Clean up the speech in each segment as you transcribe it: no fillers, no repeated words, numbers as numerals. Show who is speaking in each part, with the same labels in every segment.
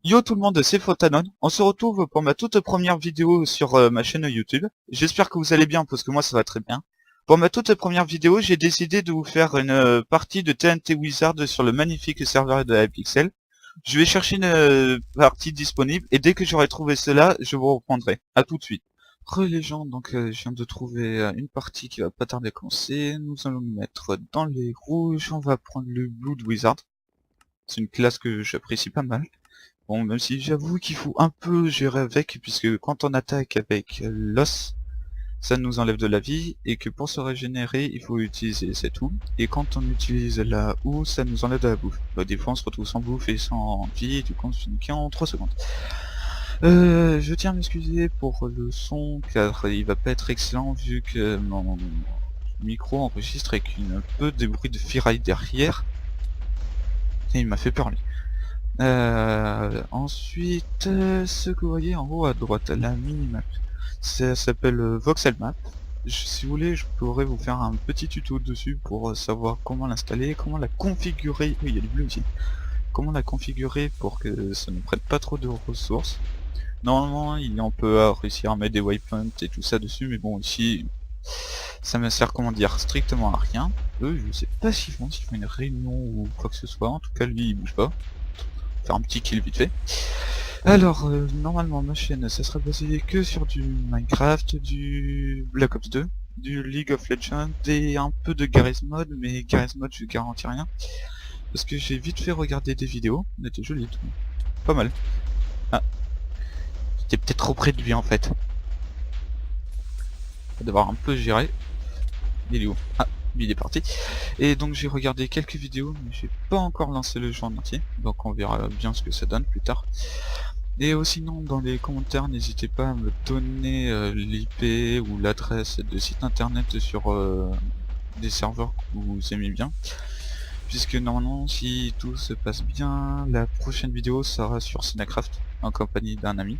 Speaker 1: Yo tout le monde, c'est Photanon. On se retrouve pour ma toute première vidéo sur ma chaîne YouTube. J'espère que vous allez bien parce que moi ça va très bien. Pour ma toute première vidéo, j'ai décidé de vous faire une partie de TNT Wizard sur le magnifique serveur de Hypixel. Je vais chercher une partie disponible et dès que j'aurai trouvé cela, je vous reprendrai. A tout de suite. Les gens, donc je viens de trouver une partie qui va pas tarder à commencer. Nous allons nous mettre dans les rouges. On va prendre le Blood Wizard. C'est une classe que j'apprécie pas mal. Bon, même si j'avoue qu'il faut un peu gérer avec, puisque quand on attaque avec l'os, ça nous enlève de la vie, et que pour se régénérer, il faut utiliser cette houe, et quand on utilise la houe, ça nous enlève de la bouffe. Bah, des fois on se retrouve sans bouffe et sans vie, et du coup on se finit en 3 secondes. Je tiens à m'excuser pour le son, car il va pas être excellent, vu que mon micro enregistre avec un peu des bruits de ferraille derrière, et il m'a fait peur lui. Ensuite, ce que vous voyez en haut à droite, la minimap, ça s'appelle Voxel Map. Si vous voulez, je pourrais vous faire un petit tuto dessus pour savoir comment l'installer, comment la configurer. Oui, il y a du bleu aussi. Comment la configurer pour que ça ne prenne pas trop de ressources. Normalement, on peut réussir à mettre des waypoints et tout ça dessus, mais bon, ici, ça me sert, comment dire, strictement à rien. Eux, je sais pas s'ils font une réunion ou quoi que ce soit. En tout cas, lui, il bouge pas. Faire un petit kill vite fait. Alors, normalement ma chaîne, ça sera basé que sur du Minecraft, du Black Ops 2, du League of Legends et un peu de Garry's Mod, mais Garry's Mod je garantis rien. Parce que j'ai vite fait regarder des vidéos, on était joli tout. Pas mal. Ah, j'étais peut-être trop près de lui en fait. On va devoir un peu gérer. Il est où? Ah, il est parti. Et donc j'ai regardé quelques vidéos, mais j'ai pas encore lancé le jeu en entier, donc on verra bien ce que ça donne plus tard. Et sinon dans les commentaires, n'hésitez pas à me donner l'IP ou l'adresse de site internet sur des serveurs que vous aimez bien, puisque normalement si tout se passe bien, la prochaine vidéo sera sur Cinecraft en compagnie d'un ami.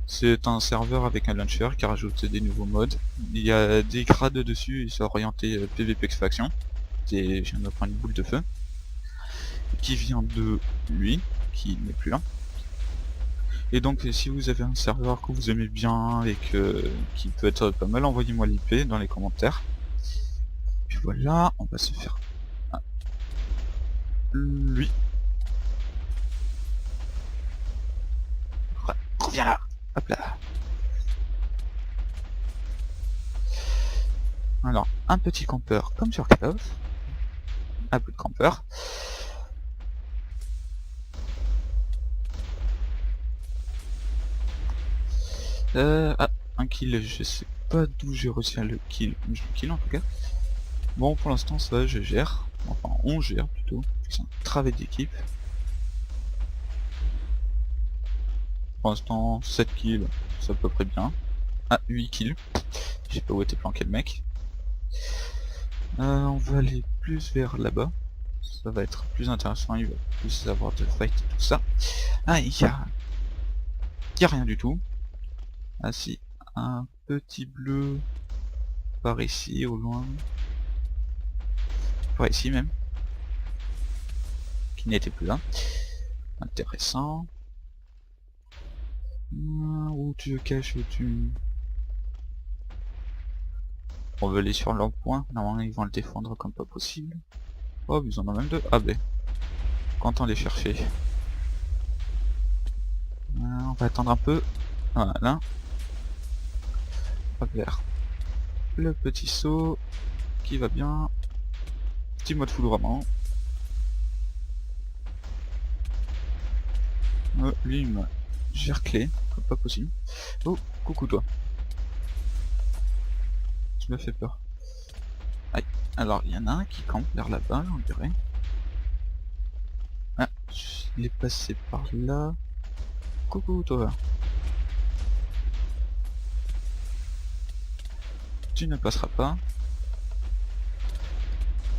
Speaker 1: C'est un serveur avec un launcher qui rajoute des nouveaux modes. Il y a des grades dessus, ils sont orientés PVP faction. Et je viens de prendre une boule de feu qui vient de lui, qui n'est plus là. Et donc si vous avez un serveur que vous aimez bien et qui peut être pas mal, envoyez-moi l'IP dans les commentaires. Puis voilà, on va se faire lui. Reviens là. Hop là. Alors, un petit campeur comme sur Call of. Un peu de campeur. Ah, un kill, je sais pas d'où j'ai réussi à le kill. Je le kill en tout cas. Bon, pour l'instant ça va, je gère. Enfin, on gère plutôt. C'est un travail d'équipe. Pour l'instant, 7 kills, c'est à peu près bien. Ah, 8 kills. Je sais pas où était planqué le mec. On va aller plus vers là-bas. Ça va être plus intéressant, il va plus avoir de fight et tout ça. Ah, il y a rien du tout. Ah si, un petit bleu par ici au loin. Par ici même. Qui n'était plus là. Intéressant. Où tu caches, où tu... On va aller sur leur point, normalement ils vont le défendre comme pas possible. Oh, ils en ont même deux. Ah ben, content les chercher. On va attendre un peu. Voilà. On va faire le petit saut qui va bien. Petit mode foudroiement. Lui il m'a gerclé, comme pas possible. Oh, coucou toi. Tu me fais peur. Aïe. Alors il y en a un qui campe vers là-bas, on dirait. Ah, il est passé par là. Coucou toi. Tu ne passeras pas.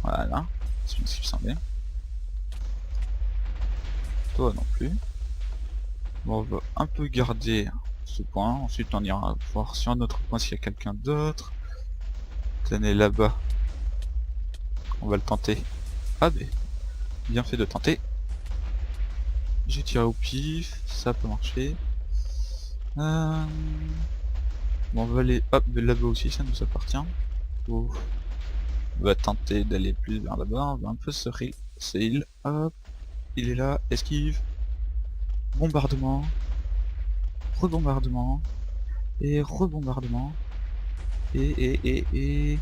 Speaker 1: Voilà, c'est ce qui semblait. Toi non plus. Bon, on va un peu garder ce point, ensuite on ira voir sur un autre point s'il y a quelqu'un d'autre. Tenez là-bas. On va le tenter. Ah ben, bien fait de tenter. J'ai tiré au pif, ça peut marcher. Bon, on va aller, hop, là-bas aussi, ça nous appartient. Oh. On va tenter d'aller plus vers là-bas, on va un peu se sail, hop, il est là, esquive, bombardement, rebombardement, et rebombardement, et,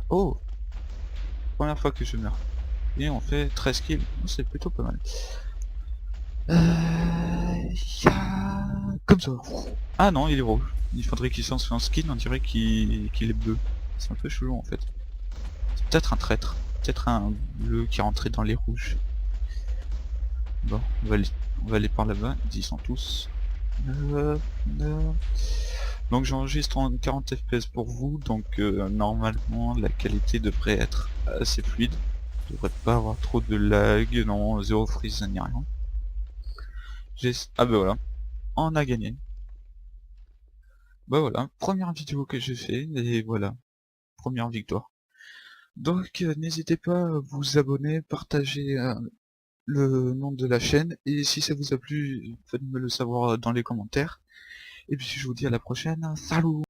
Speaker 1: oh, première fois que je meurs. Et on fait 13 kills, c'est plutôt pas mal. Comme ça. Ah non, il est rouge. Il faudrait qu'il s'en soit un skin, on dirait qu'il est bleu. C'est un peu chelou en fait. C'est peut-être un traître. Peut-être un bleu qui est rentré dans les rouges. Bon, on va aller par là-bas, ils y sont tous. Donc j'enregistre en 40 fps pour vous, donc normalement la qualité devrait être assez fluide. Il devrait pas avoir trop de lag, non, zéro freeze ni rien. Ah bah voilà, on a gagné. Bah voilà, première vidéo que j'ai fait, et voilà, première victoire. Donc n'hésitez pas à vous abonner, partager le nom de la chaîne, et si ça vous a plu, faites-me le savoir dans les commentaires. Et puis je vous dis à la prochaine, salut!